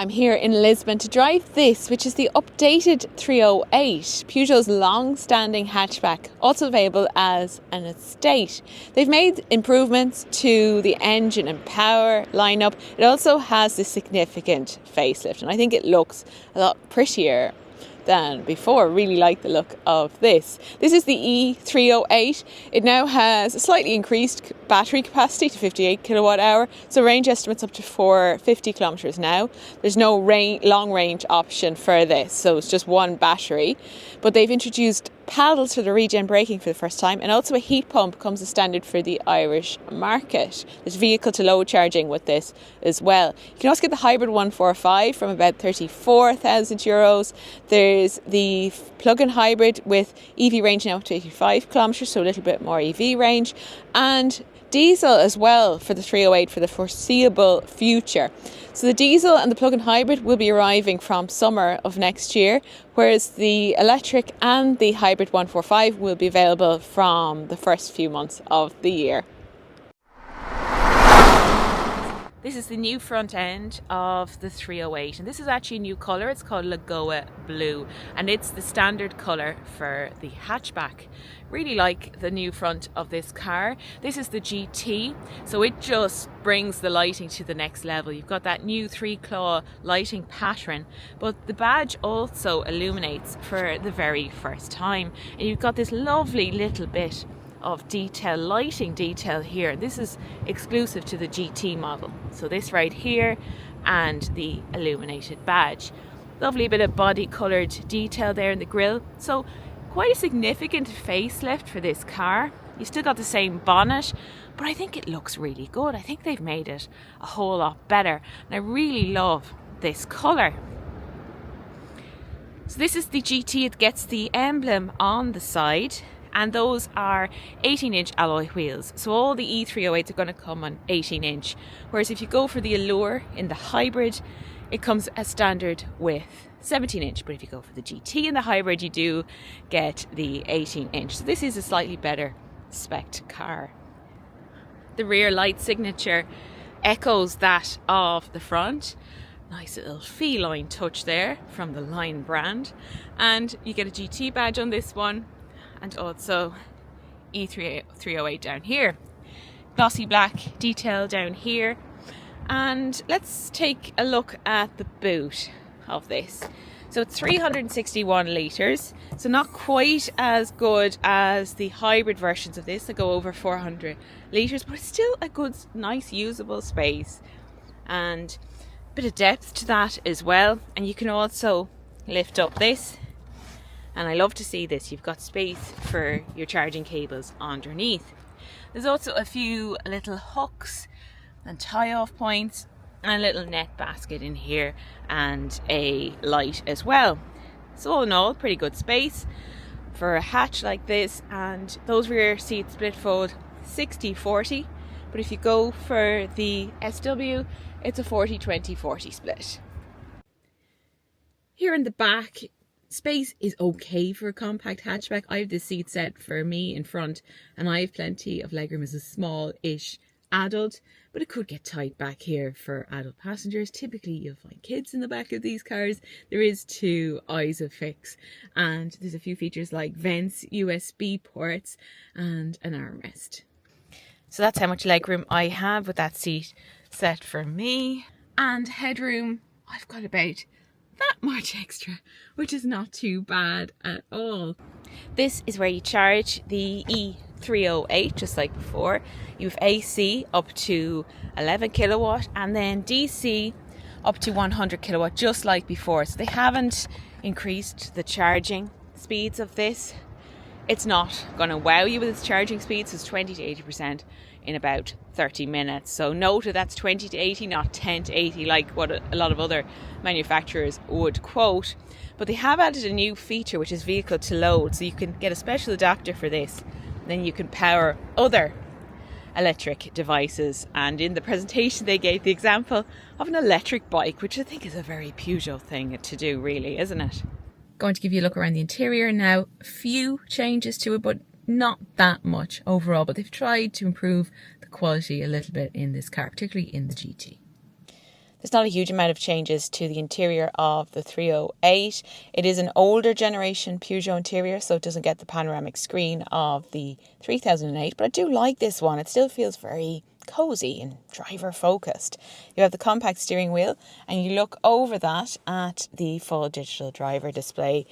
I'm here in Lisbon to drive this, which is the updated 308, Peugeot's long-standing hatchback, also available as an estate. They've made improvements to the engine and power lineup. It also has this significant facelift, and I think it looks a lot prettier than before. Really like the look of this. This is the E-308. It now has a slightly increased battery capacity to 58 kilowatt hour, so range estimates up to 450 kilometers now. There's no long range option for this, so it's just one battery. But they've introduced paddles for the regen braking for the first time, and also a heat pump comes as standard for the Irish market. There's vehicle to load charging with this as well. You can also get the hybrid 145 from about 34,000 euros. There's the plug-in hybrid with EV range now up to 85 kilometers, so a little bit more EV range, and diesel as well for the 308 for the foreseeable future. So the diesel and the plug-in hybrid will be arriving from summer of next year, whereas the electric and the hybrid 145 will be available from the first few months of the year. This is the new front end of the 308, and this is actually a new colour. It's called Lagoa Blue, and it's the standard colour for the hatchback. Really like the new front of this car. This is the GT, so it just brings the lighting to the next level. You've got that new 3-claw lighting pattern, but the badge also illuminates for the very first time, and you've got this lovely little bit of detail, lighting detail here. This is exclusive to the GT model. So this right here and the illuminated badge. Lovely bit of body coloured detail there in the grille. So quite a significant facelift for this car. You still got the same bonnet, but I think it looks really good. I think they've made it a whole lot better, and I really love this colour. So this is the GT. It gets the emblem on the side, and those are 18-inch alloy wheels. So all the E308s are going to come on 18-inch, whereas if you go for the Allure in the hybrid, it comes as standard with 17-inch. But if you go for the GT in the hybrid, you do get the 18-inch. So this is a slightly better spec car. The rear light signature echoes that of the front. Nice little feline touch there from the Line brand. And you get a GT badge on this one, and also E308 down here. Glossy black detail down here. And let's take a look at the boot of this. So it's 361 litres, so not quite as good as the hybrid versions of this that go over 400 litres, but it's still a good, nice, usable space. And a bit of depth to that as well. And you can also lift up this. And I love to see this. You've got space for your charging cables underneath. There's also a few little hooks and tie-off points and a little net basket in here and a light as well. So all in all, pretty good space for a hatch like this. And those rear seats split fold 60-40. But if you go for the SW, it's a 40-20-40 split. Here in the back, space is okay for a compact hatchback. I have this seat set for me in front, and I have plenty of legroom as a small-ish adult, but it could get tight back here for adult passengers. Typically you'll find kids in the back of these cars. There is 2 ISOFIX, and there's a few features like vents, USB ports, and an armrest. So that's how much legroom I have with that seat set for me. And headroom, I've got about that much extra, which is not too bad at all. This is where you charge the E308, just like before. You have AC up to 11 kilowatt and then DC up to 100 kilowatt, just like before. So they haven't increased the charging speeds of this. It's not going to wow you with its charging speeds. It's 20 to 80% in about 30 minutes. So note that that's 20 to 80, not 10 to 80 like what a lot of other manufacturers would quote. But they have added a new feature, which is vehicle to load. So you can get a special adapter for this. Then you can power other electric devices. And in the presentation they gave the example of an electric bike, which I think is a very Peugeot thing to do, really, isn't it? Going to give you a look around the interior now. A few changes to it, but not that much overall. But they've tried to improve the quality a little bit in this car, particularly in the GT. There's not a huge amount of changes to the interior of the 308. It is an older generation Peugeot interior, so it doesn't get the panoramic screen of the 3008, but I do like this one. It still feels very cozy and driver focused. You have the compact steering wheel, and you look over that at the full digital driver display.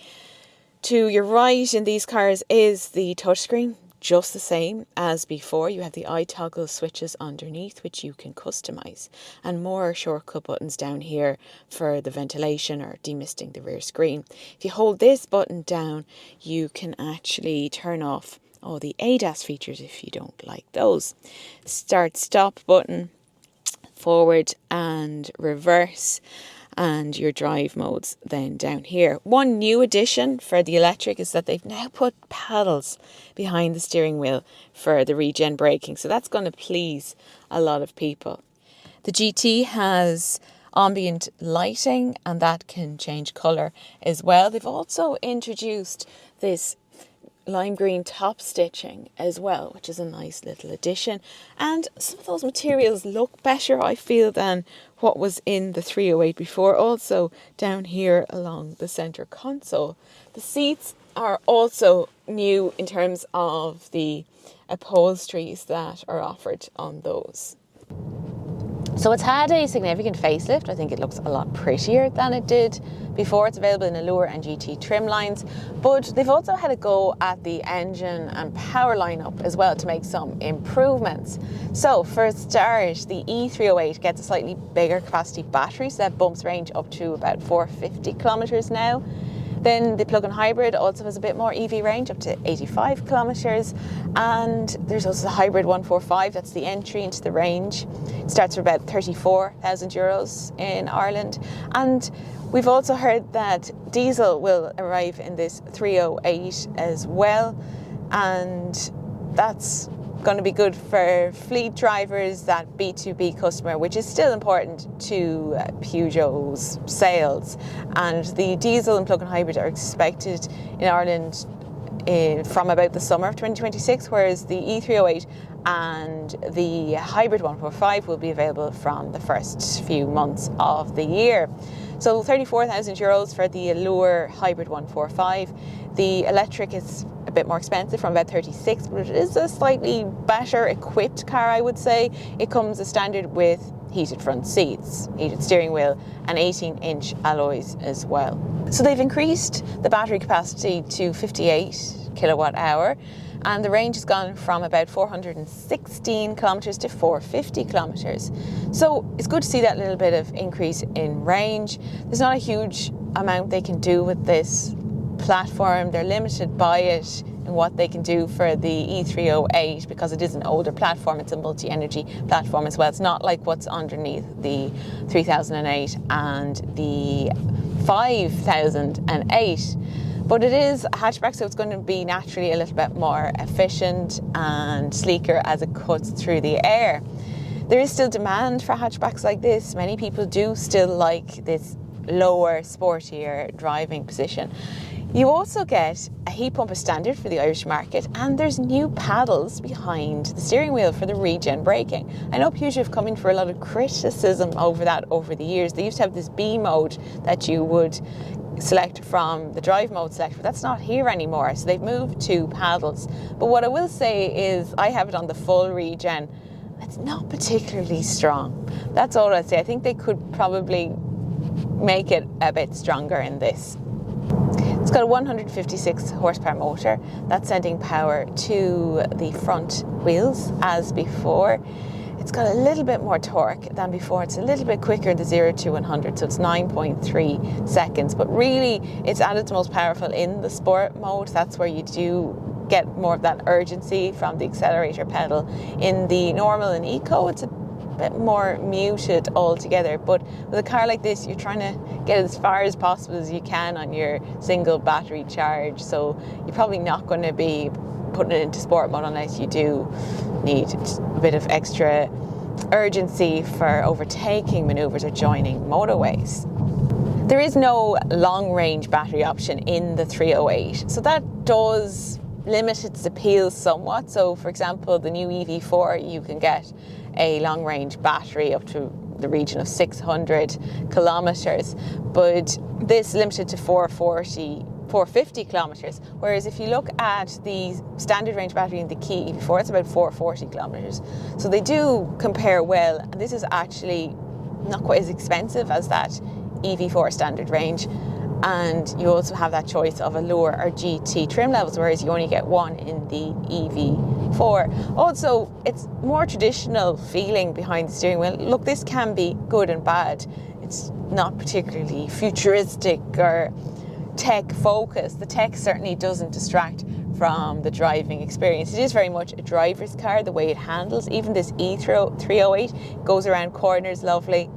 To your right in these cars is the touchscreen, just the same as before. You have the iToggle switches underneath, which you can customize, and more shortcut buttons down here for the ventilation or demisting the rear screen. If you hold this button down, you can actually turn off all the ADAS features if you don't like those. Start stop button, forward and reverse, and your drive modes then down here. One new addition for the electric is that they've now put paddles behind the steering wheel for the regen braking, so that's going to please a lot of people. The GT has ambient lighting, and that can change colour as well. They've also introduced this lime green top stitching as well, which is a nice little addition, and some of those materials look better, I feel, than what was in the 308 before. Also down here along the centre console, the seats are also new in terms of the upholsteries that are offered on those. So it's had a significant facelift. I think it looks a lot prettier than it did before. It's available in Allure and GT trim lines, but they've also had a go at the engine and power lineup as well to make some improvements. So for a start, the E-308 gets a slightly bigger capacity battery, so that bumps range up to about 450 kilometres now. Then the plug-in hybrid also has a bit more EV range, up to 85 kilometres. And there's also the hybrid 145, that's the entry into the range. It starts for about €34,000 in Ireland. And we've also heard that diesel will arrive in this 308 as well. And that's going to be good for fleet drivers, that B2B customer, which is still important to Peugeot's sales. And the diesel and plug-in hybrid are expected in Ireland from about the summer of 2026, whereas the E308 and the hybrid 145 will be available from the first few months of the year. So €34,000 for the Allure hybrid 145. The electric is a bit more expensive, from about 36, but it is a slightly better equipped car, I would say. It comes as standard with heated front seats, heated steering wheel, and 18-inch alloys as well. So they've increased the battery capacity to 58 kilowatt hour, and the range has gone from about 416 kilometres to 450 kilometres. So it's good to see that little bit of increase in range. There's not a huge amount they can do with this platform. They're limited by it in what they can do for the E308 because it is an older platform. It's a multi-energy platform as well. It's not like what's underneath the 3008 and the 5008. But it is a hatchback, so it's going to be naturally a little bit more efficient and sleeker as it cuts through the air. There is still demand for hatchbacks like this. Many people do still like this lower, sportier driving position. You also get a heat pump as standard for the Irish market, and there's new paddles behind the steering wheel for the regen braking. I know Peugeot have come in for a lot of criticism over that over the years. They used to have this B mode that you would select from the drive mode select, but that's not here anymore, so they've moved to paddles. But what I will say is I have it on the full regen. It's not particularly strong. That's all I'd say. I think they could probably make it a bit stronger in this. It's got a 156 horsepower motor that's sending power to the front wheels as before. It's got a little bit more torque than before. It's a little bit quicker, the 0 to 100, so it's 9.3 seconds. But really, it's at its most powerful in the sport mode. That's where you do get more of that urgency from the accelerator pedal. In the normal and eco, it's a bit more muted altogether. But with a car like this, you're trying to get as far as possible as you can on your single battery charge. So you're probably not going to be putting it into sport mode unless you do need a bit of extra urgency for overtaking manoeuvres or joining motorways. There is no long range battery option in the 308, so that does limit its appeal somewhat. So for example, the new EV4, you can get a long range battery up to the region of 600 kilometres, but this limited to 450 kilometres, whereas if you look at the standard range battery in the Kia EV4, it's about 440 kilometres. So they do compare well, and this is actually not quite as expensive as that EV4 standard range. And you also have that choice of Allure or GT trim levels, whereas you only get one in the EV4. Also, it's more traditional feeling behind the steering wheel. Look, this can be good and bad. It's not particularly futuristic or tech focused. The tech certainly doesn't distract from the driving experience. It is very much a driver's car, the way it handles. Even this E-308 goes around corners lovely.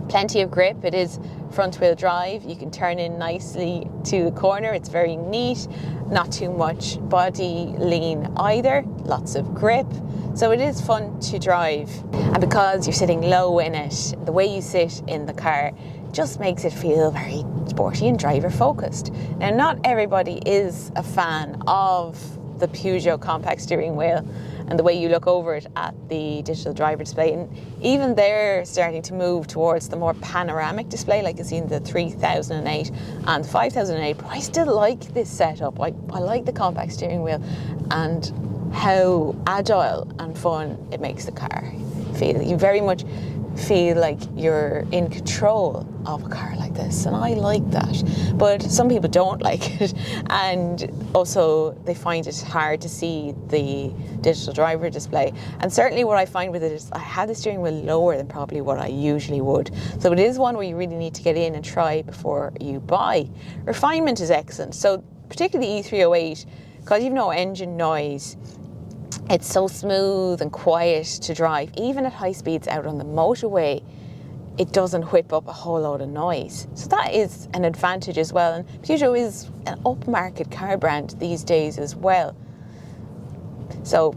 Plenty of grip. It is front wheel drive. You can turn in nicely to the corner. It's very neat, not too much body lean either, lots of grip. So it is fun to drive. And because you're sitting low in it, the way you sit in the car just makes it feel very sporty and driver focused. Now, not everybody is a fan of the Peugeot compact steering wheel and the way you look over it at the digital driver display, and even they're starting to move towards the more panoramic display like you see in the 3008 and 5008, but I still like this setup. I like the compact steering wheel and how agile and fun it makes the car feel. You very much feel like you're in control of a car like this, and I like that, but some people don't like it, and also they find it hard to see the digital driver display. And certainly what I find with it is I have the steering wheel lower than probably what I usually would, so it is one where you really need to get in and try before you buy. Refinement is excellent, so particularly E308, because you've no engine noise. It's so smooth and quiet to drive. Even at high speeds out on the motorway, it doesn't whip up a whole load of noise. So that is an advantage as well. And Peugeot is an upmarket car brand these days as well. So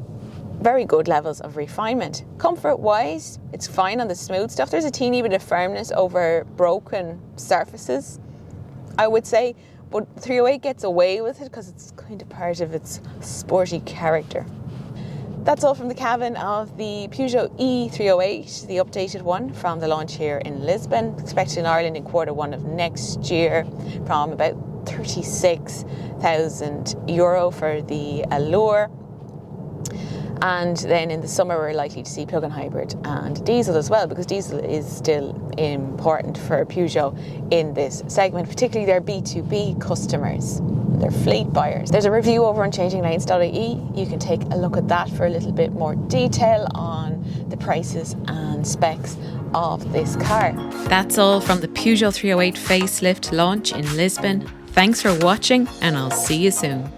very good levels of refinement. Comfort-wise, it's fine on the smooth stuff. There's a teeny bit of firmness over broken surfaces, I would say. But 308 gets away with it because it's kind of part of its sporty character. That's all from the cabin of the Peugeot E-308, the updated one from the launch here in Lisbon, expected in Ireland in Q1 of next year, from about €36,000 for the Allure. And then in the summer we're likely to see plug-in hybrid and diesel as well, because diesel is still important for Peugeot in this segment, particularly their B2B customers, their fleet buyers. There's a review over on changinglanes.ie. You can take a look at that for a little bit more detail on the prices and specs of this car. That's all from the Peugeot 308 facelift launch in Lisbon. Thanks for watching, and I'll see you soon.